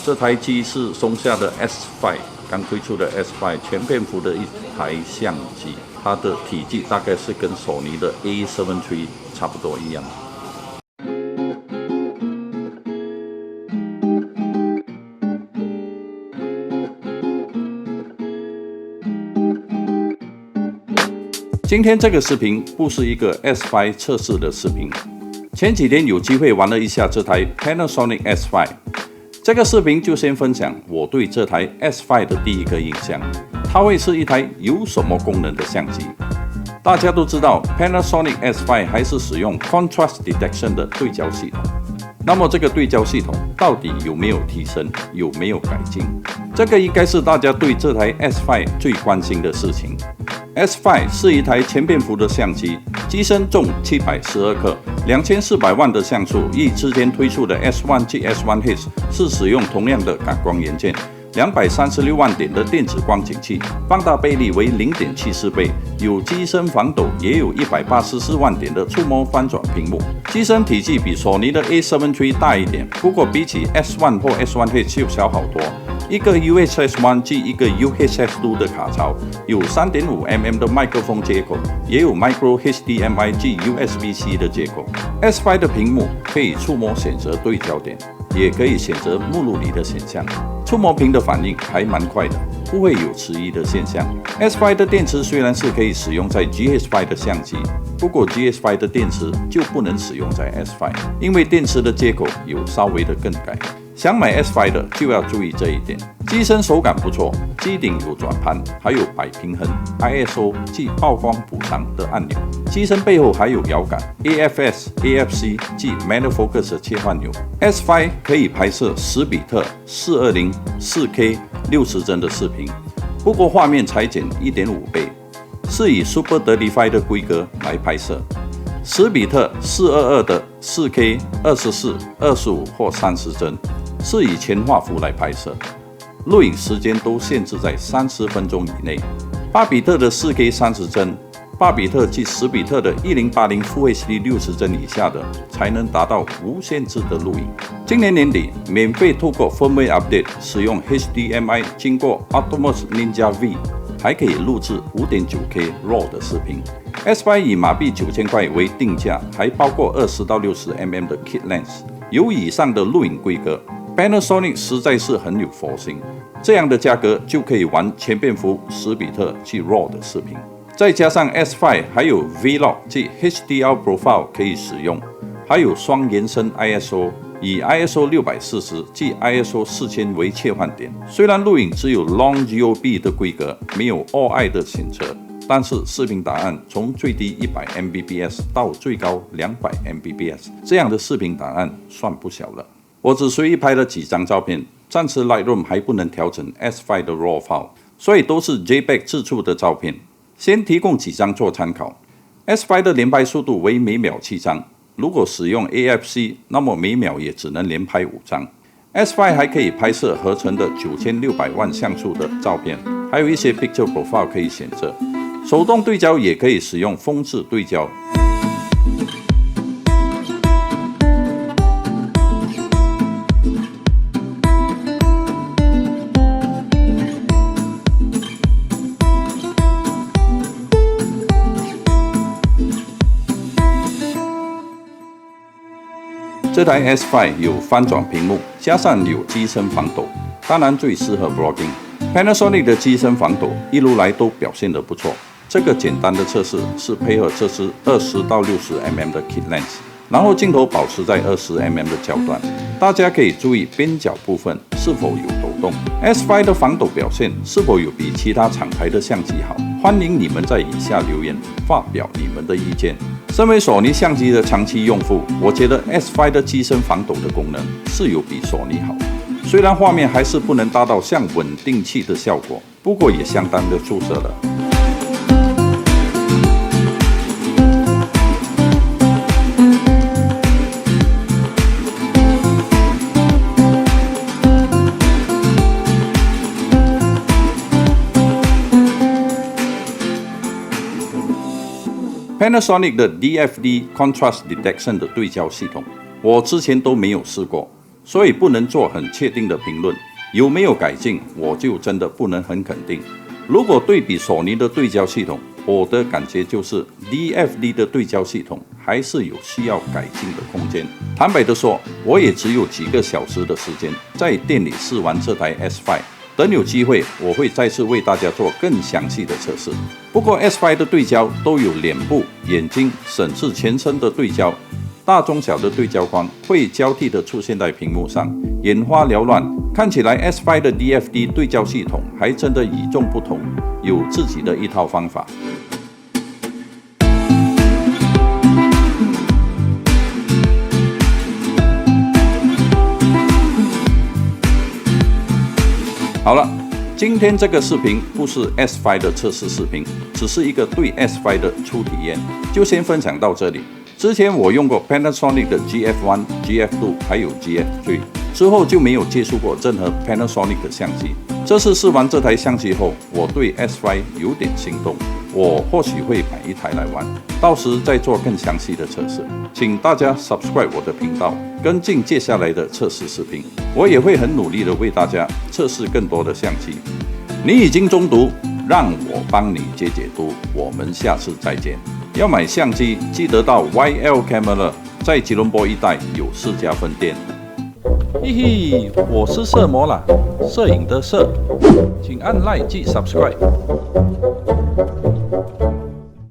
这台机是松下的 S5， 刚推出的 S5 全片幅的一台相机，它的体积大概是跟索尼的 A7 III 差不多一样。今天这个视频不是一个 S5 测试的视频，前几天有机会玩了一下这台 Panasonic S5。这个视频就先分享我对这台 S5 的第一个印象，它会是一台有什么功能的相机。大家都知道 Panasonic S5 还是使用 Contrast Detection 的对焦系统，那么这个对焦系统到底有没有提升，有没有改进？这个应该是大家对这台 S5 最关心的事情。S5 是一台全片幅的相机，机身重712克，2400万的像素。与之前推出的 S1 及 S1H 是使用同样的感光元件，236万点的电子光景器，放大倍率为0.74倍，有机身防抖，也有184万点的触摸翻转屏幕。机身体积比索尼的 A7 III 大一点，不过比起 S1 或 S1H 就小好多。一个 UHS-1 及一个 UHS-2 的卡槽，有 3.5mm 的麦克风接口，也有 Micro HDMI 及 USB-C 的接口。S5 的屏幕可以触摸选择对焦点，也可以选择目录里的选项。触摸屏的反应还蛮快的，不会有迟疑的现象。S5 的电池虽然是可以使用在 GH5 的相机，不过 GH5 的电池就不能使用在 S5， 因为电池的接口有稍微的更改。想买 S5 的就要注意这一点。机身手感不错，机顶有转盘，还有摆平衡、ISO 即曝光补偿的按钮。机身背后还有摇杆、AFS、AFC 即 Manual Focus 的切换钮。S5 可以拍摄10比特、420、4K、60帧的视频，不过画面裁剪 1.5 倍，是以 Super 35的规格来拍摄。10比特、422的 4K、24、25或30帧。是以全画幅来拍摄，录影时间都限制在30分钟以内。8比特的 4K 30帧，8比特及10比特的1080 Full HD 60帧以下的，才能达到无限制的录影。今年年底，免费透过 Firmware Update 使用 HDMI 经过 Atomos Ninja V， 还可以录制 5.9K RAW 的视频。S5 以马币9000块为定价，还包括20到60mm 的 Kit Lens。有以上的录影规格，Panasonic 实在是很有佛心，这样的价格就可以玩全片幅10比特及 RAW 的视频，再加上 S5 还有 Vlog 即 HDR Profile 可以使用，还有双延伸 ISO， 以 ISO 640即 ISO 4000为切换点。虽然录影只有 Long GOB 的规格，没有 All-I 的选择，但是视频档案从最低100 Mbps 到最高200 Mbps， 这样的视频档案算不小了。我只随意拍了几张照片，暂时 Lightroom 还不能调整 S5 的 RAW file， 所以都是 JPEG 自出的照片。先提供几张做参考。S5 的连拍速度为每秒7张，如果使用 AFC， 那么每秒也只能连拍5张。S5 还可以拍摄合成的9600万像素的照片，还有一些 Picture Profile 可以选择。手动对焦也可以使用风式对焦。这台 S5 有翻转屏幕，加上有机身防抖，当然最适合 vlogging。Panasonic 的机身防抖一路来都表现得不错。这个简单的测试是配合这支20到60mm 的 Kit Lens， 然后镜头保持在20mm 的焦段。大家可以注意边角部分是否有抖动。S5 的防抖表现是否有比其他厂牌的相机好？欢迎你们在以下留言发表你们的意见。身为索尼相机的长期用户，我觉得 S5 的机身防抖的功能是有比索尼好。虽然画面还是不能达到像稳定器的效果，不过也相当的出色了。Panasonic 的 DFD Contrast Detection 的对焦系统，我之前都没有试过。所以不能做很确定的评论。有没有改进，我就真的不能很肯定。如果对比索尼的对焦系统，我的感觉就是 DFD 的对焦系统还是有需要改进的空间。坦白的说，我也只有几个小时的时间在店里试玩这台 S5， 等有机会我会再次为大家做更详细的测试。不过 S5 的对焦都有脸部、眼睛甚至全身的对焦，大中小的对焦框会交替的出现在屏幕上，眼花缭乱。看起来 S5 的 DFD 对焦系统还真的与众不同，有自己的一套方法。好了，今天这个视频不是 S5 的测试视频，只是一个对 S5 的初体验，就先分享到这里。之前我用过 Panasonic 的 GF1、GF2 还有 GF3， 之后就没有接触过任何 Panasonic 的相机。这次试完这台相机后，我对 S5 有点心动，我或许会买一台来玩，到时再做更详细的测试。请大家 subscribe 我的频道，跟进接下来的测试视频。我也会很努力的为大家测试更多的相机。你已经中毒，让我帮你解解毒。我们下次再见。要买相机，记得到 YL Camera， 在吉隆坡一带有4家分店。嘿嘿，我是摄魔啦，摄影的摄，请按 Like 及 Subscribe。